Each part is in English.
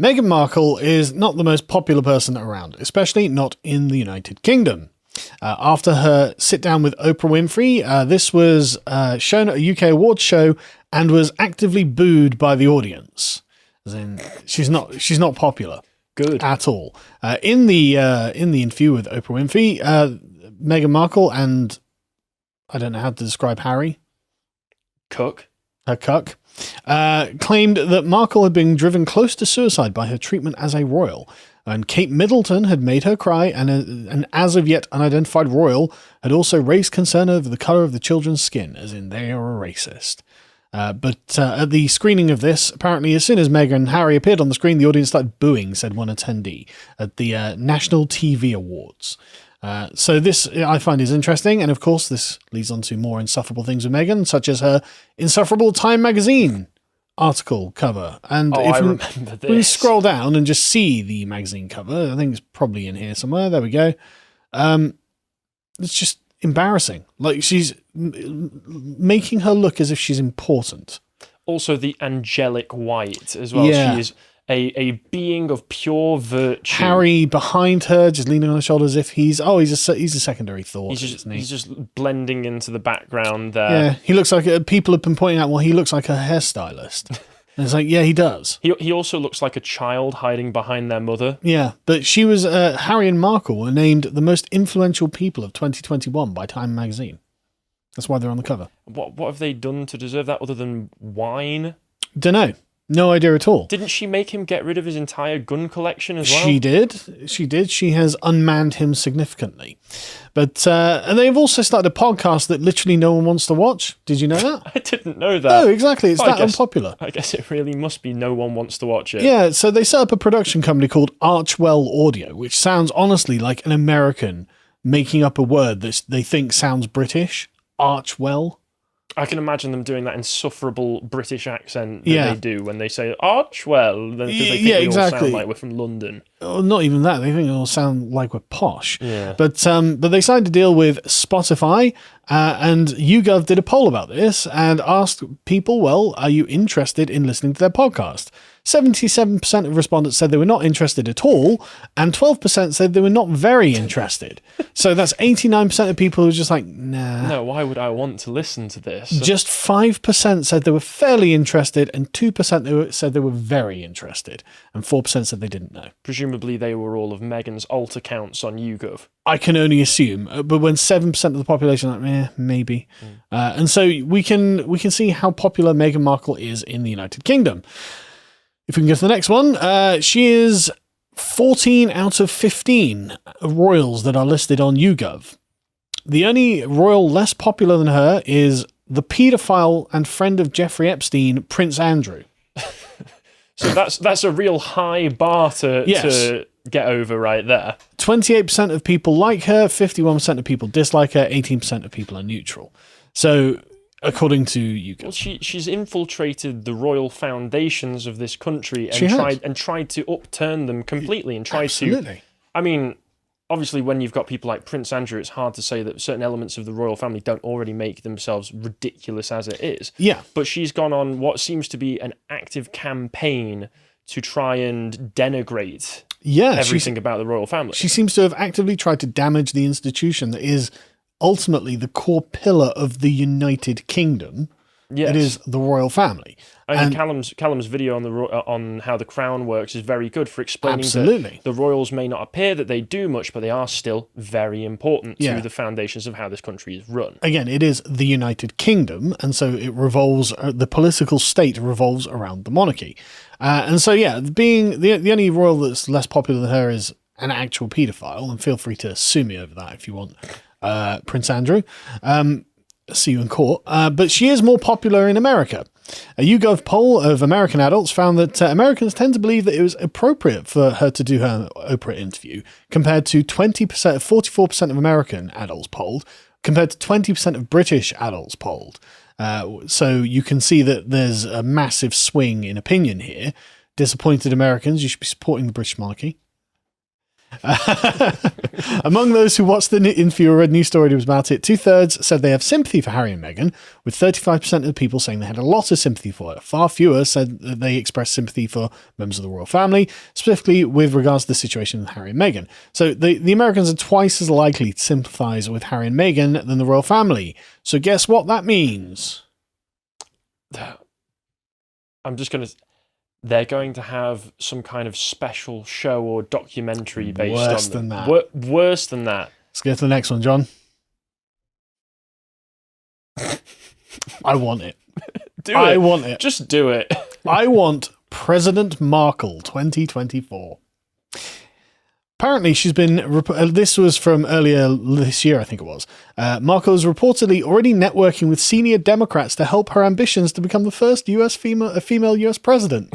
Meghan Markle is not the most popular person around, especially not in the United Kingdom. After her sit-down with Oprah Winfrey, this was shown at a UK awards show and was actively booed by the audience. As in, she's not popular. Good. At all. In the interview with Oprah Winfrey, Meghan Markle and I don't know how to describe Harry. Her cuck. Claimed that Markle had been driven close to suicide by her treatment as a royal, and Kate Middleton had made her cry, and an as of yet unidentified royal had also raised concern over the colour of the children's skin, as in they are a racist. But at the screening of this, apparently as soon as Meghan and Harry appeared on the screen, the audience started booing, said one attendee, at the National TV Awards. So this I find is interesting, and of course this leads on to more insufferable things with Meghan, such as her insufferable Time magazine article cover. And if we scroll down and just see the magazine cover, I think it's probably in here somewhere. There we go. It's just embarrassing. Like, she's making her look as if she's important. Also, the angelic white as well. Yeah. She is a being of pure virtue. Harry behind her, just leaning on her shoulder as if he's a secondary thought. He's just blending into the background there. Yeah, he looks like people have been pointing out. Well, he looks like a hairstylist. And it's like, yeah, he does. He also looks like a child hiding behind their mother. Yeah, but she was Harry and Markle were named the most influential people of 2021 by Time magazine. That's why they're on the cover. What have they done to deserve that other than wine? Dunno. No idea at all. Didn't she make him get rid of his entire gun collection as well? She did. She has unmanned him significantly. But and they've also started a podcast that literally no one wants to watch. Did you know that? I didn't know that. Oh, exactly. It's unpopular. I guess it really must be no one wants to watch it. Yeah, so they set up a production company called Archwell Audio, which sounds honestly like an American making up a word that they think sounds British. Archwell. I can imagine them doing that insufferable British accent that they do when they say Archwell, because they think we all sound like we're from London. Oh, not even that. They think it all sound like we're posh. Yeah. But they signed a deal with Spotify, and YouGov did a poll about this and asked people, well, are you interested in listening to their podcast? 77% of respondents said they were not interested at all, and 12% said they were not very interested. So that's 89% of people who are just like, nah. No, why would I want to listen to this? Just 5% said they were fairly interested, and 2% said they were very interested, and 4% said they didn't know. Presumably they were all of Meghan's alt accounts on YouGov. I can only assume, but when 7% of the population are like, maybe. And so we can see how popular Meghan Markle is in the United Kingdom. If we can go to the next one, she is 14 out of 15 royals that are listed on YouGov. The only royal less popular than her is the paedophile and friend of Jeffrey Epstein, Prince Andrew. So that's a real high bar to get over right there. 28% of people like her, 51% of people dislike her, 18% of people are neutral. So, according to YouGov. Well, she's infiltrated the royal foundations of this country and tried to upturn them completely and tried to. I mean, obviously, when you've got people like Prince Andrew, it's hard to say that certain elements of the royal family don't already make themselves ridiculous as it is. Yeah. But she's gone on what seems to be an active campaign to try and denigrate everything about the royal family. She seems to have actively tried to damage the institution that is ultimately the core pillar of the United Kingdom. Yes. It is the royal family. And Callum's video on how the crown works is very good for explaining that the royals may not appear that they do much, but they are still very important to the foundations of how this country is run. Again, it is the United Kingdom, and so it revolves. The political state revolves around the monarchy, and so being the only royal that's less popular than her is an actual paedophile, and feel free to sue me over that if you want, Prince Andrew. See you in court. But she is more popular in America. A YouGov poll of American adults found that Americans tend to believe that it was appropriate for her to do her Oprah interview, compared to 44% of American adults polled, compared to 20% of British adults polled. So you can see that there's a massive swing in opinion here. Disappointed Americans, you should be supporting the British monarchy. Among those who watched the interview or read news story about it, 2/3 said they have sympathy for Harry and Meghan, with 35% of the people saying they had a lot of sympathy for it. Far fewer said that they expressed sympathy for members of the royal family, specifically with regards to the situation with Harry and Meghan. So the Americans are twice as likely to sympathise with Harry and Meghan than the royal family. So guess what that means? I'm just going to... They're going to have some kind of special show or documentary based on them. Worse than that. Worse than that. Let's get to the next one, John. I want it. I want it. Just do it. I want President Markle 2024. Apparently, she's been... this was from earlier this year, I think it was. Markle is reportedly already networking with senior Democrats to help her ambitions to become the first female US president.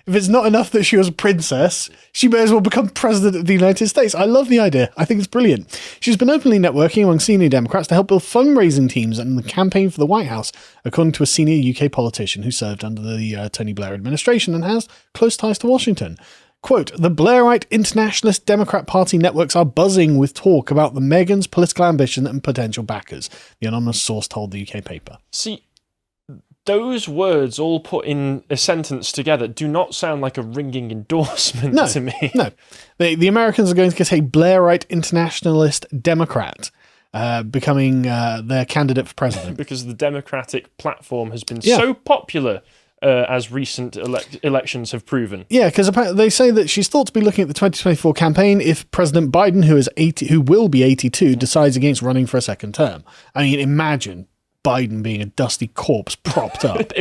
If it's not enough that she was a princess, she may as well become president of the United States. I love the idea. I think it's brilliant. She's been openly networking among senior Democrats to help build fundraising teams and the campaign for the White House, according to a senior UK politician who served under the Tony Blair administration and has close ties to Washington. Quote, the Blairite Internationalist Democrat Party networks are buzzing with talk about the Meghan's political ambition and potential backers, the anonymous source told the UK paper. See, those words all put in a sentence together do not sound like a ringing endorsement to me. No. The Americans are going to get a Blairite Internationalist Democrat becoming their candidate for president. Because the Democratic platform has been so popular as recent elections have proven. Yeah, because they say that she's thought to be looking at the 2024 campaign if President Biden, who will be 82, decides against running for a second term. I mean, imagine Biden being a dusty corpse propped up.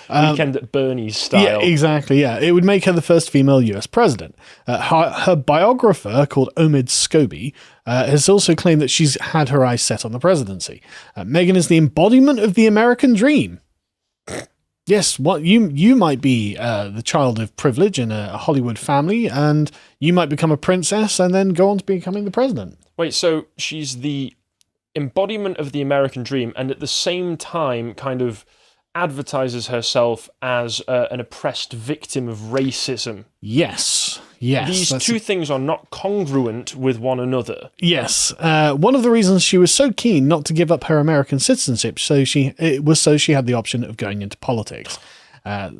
Weekend at Bernie's style. Yeah, exactly, yeah. It would make her the first female US president. Her biographer, called Omid Scobie, has also claimed that she's had her eyes set on the presidency. Meghan is the embodiment of the American dream. Yes, what you might be the child of privilege in a Hollywood family, and you might become a princess and then go on to becoming the president. Wait, so she's the embodiment of the American dream, and at the same time kind of advertises herself as an oppressed victim of racism. Yes. These two things are not congruent with one another. Yes. One of the reasons she was so keen not to give up her American citizenship so she had the option of going into politics.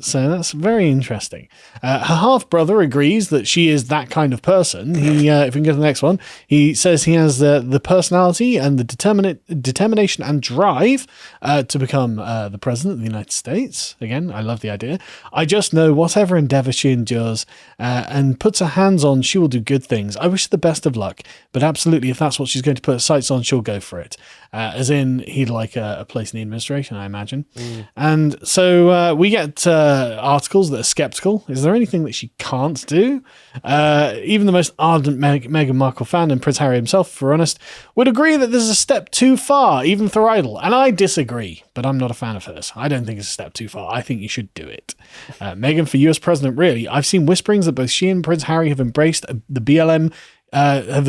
So that's very interesting. Her half-brother agrees that she is that kind of person. He, if we can go to the next one, he says he has the personality and the determination and drive to become the president of the United States. Again, I love the idea. I just know whatever endeavour she endures and puts her hands on, she will do good things. I wish her the best of luck, but absolutely, if that's what she's going to put her sights on, she'll go for it. As in, he'd like a place in the administration, I imagine. And so we get articles that are skeptical. Is there anything that she can't do? Even the most ardent Meghan Markle fan and Prince Harry himself, if we're honest, would agree that this is a step too far, even for idol. And I disagree, but I'm not a fan of hers. I don't think it's a step too far. I think you should do it. Meghan for US president, really. I've seen whisperings that both she and Prince Harry have embraced the BLM, have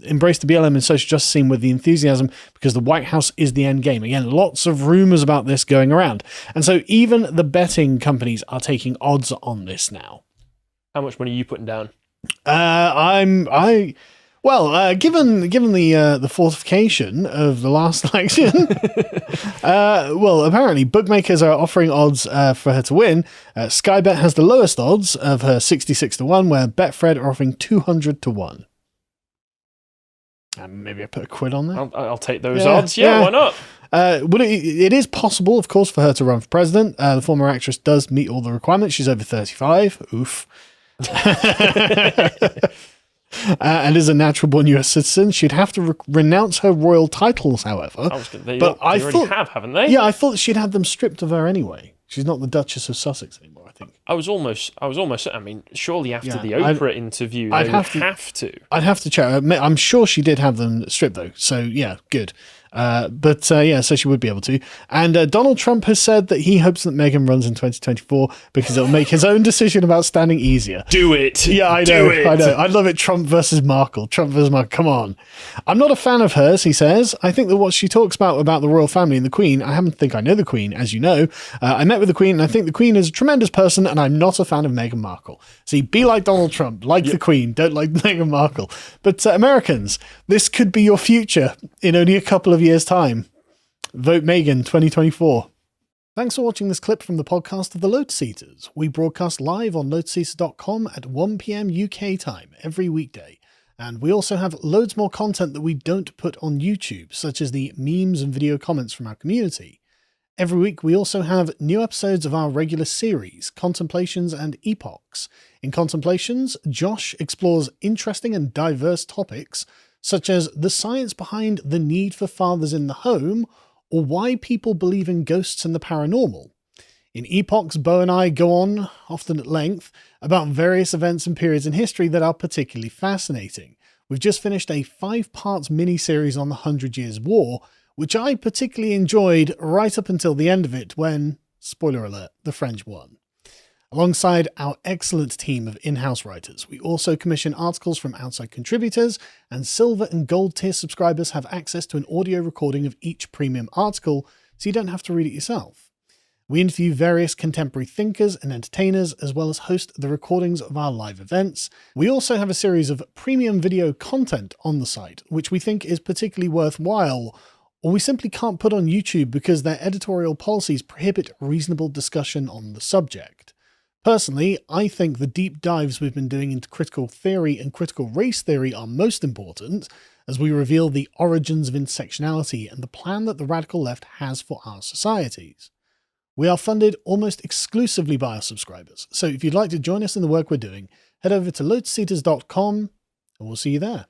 embraced the BLM and social justice scene with the enthusiasm because the White House is the end game. Again, lots of rumors about this going around. And so even the betting companies are taking odds on this now. How much money are you putting down? Given the fortification of the last election, apparently bookmakers are offering odds for her to win. Sky Bet has the lowest odds of her 66-1, where Betfred are offering 200-1. Maybe I put a quid on there. I'll take those odds. Yeah, why not? It is possible, of course, for her to run for president. The former actress does meet all the requirements. She's over 35. Oof. And is a natural-born US citizen. She'd have to renounce her royal titles, however. They already have, haven't they? Yeah, I thought that she'd have them stripped of her anyway. She's not the Duchess of Sussex anymore, I think. I was almost. I mean, surely after the Oprah interview, they would have to. I'd have to check. I'm sure she did have them stripped, though. So, yeah, good. So she would be able to. And Donald Trump has said that he hopes that Meghan runs in 2024 because it'll make his own decision about standing easier. Do it. Yeah, I know. I'd love it. Trump versus Markle. Come on. I'm not a fan of hers, he says. I think that what she talks about the royal family and the Queen, I happen to think I know the Queen, as you know. I met with the Queen, and I think the Queen is a tremendous person, and I'm not a fan of Meghan Markle. See, be like Donald Trump, like the Queen, don't like Meghan Markle. But Americans, this could be your future in only a couple of years' time. Vote Meghan 2024. Thanks for watching this clip from the podcast of the Lotus Eaters. We broadcast live on lotuseaters.com at 1 p.m. UK time every weekday. And we also have loads more content that we don't put on YouTube, such as the memes and video comments from our community. Every week we also have new episodes of our regular series, Contemplations and Epochs. In Contemplations, Josh explores interesting and diverse topics, such as the science behind the need for fathers in the home, or why people believe in ghosts and the paranormal. In Epochs, Bo and I go on, often at length, about various events and periods in history that are particularly fascinating. We've just finished a 5-part mini-series on the 100 Years' War, which I particularly enjoyed right up until the end of it when, spoiler alert, the French won. Alongside our excellent team of in-house writers, we also commission articles from outside contributors, and silver and gold tier subscribers have access to an audio recording of each premium article, so you don't have to read it yourself. We interview various contemporary thinkers and entertainers, as well as host the recordings of our live events. We also have a series of premium video content on the site, which we think is particularly worthwhile, or we simply can't put on YouTube because their editorial policies prohibit reasonable discussion on the subject. Personally, I think the deep dives we've been doing into critical theory and critical race theory are most important, as we reveal the origins of intersectionality and the plan that the radical left has for our societies. We are funded almost exclusively by our subscribers, so if you'd like to join us in the work we're doing, head over to lotuseaters.com and we'll see you there.